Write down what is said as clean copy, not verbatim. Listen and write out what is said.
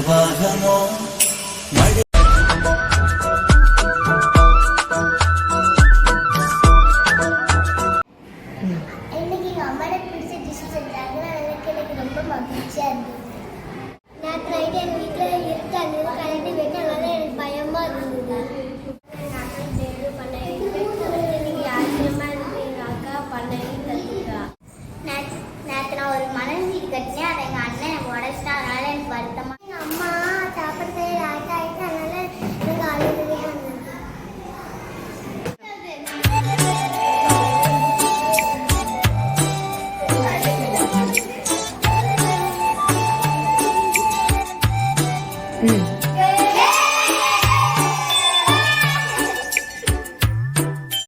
பிரவாகமோ மழை மகிழ்ச்சியா இருந்தது. நேற்று நைட்டு எங்கள் வீட்டில் இருட்டு அந்த கரண்ட்டு போயிட்டு அதனால எனக்கு பயமாக இருந்தது. நான் பண்ணேன் இன்னைக்கு ஆச்சரியமாக இருக்கு. எங்கள் அக்கா பண்ணேன்னு கற்றுக்கா. நேற்று நான் ஒரு மணல் வீடு கட்டினேன். அதை எங்கள் அண்ணன் எனக்கு உடச்சிட்டா. அதனால எனக்கு வருத்தமாக எங்கள் அம்மா சாப்பாடு செய்ய லேட் ஆகிட்டு அதனால எனக்கு அழுதுவே இருந்தது. ம்